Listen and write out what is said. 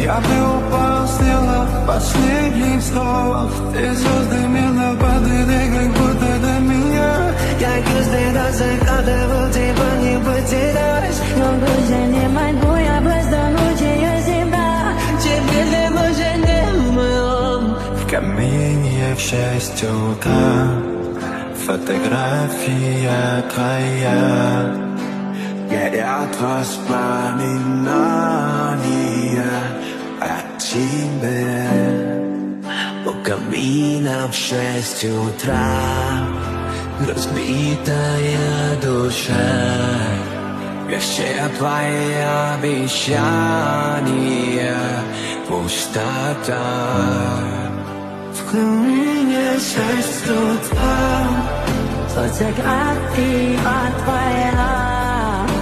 Я бы упал, сделав последний вздох. Ты звездами нападали, как будто до меня. Я каждый раз загадывал тебя не потерять, но больше не могу я просто мучаю себя. Теперь ты больше не мой. В камине в 6 утра фотография твоя. Горят воспоминания о тебе. У камина в 6 утра разбитая душа. Все твои обещания пустота. В камине 6 утра фотография твоя.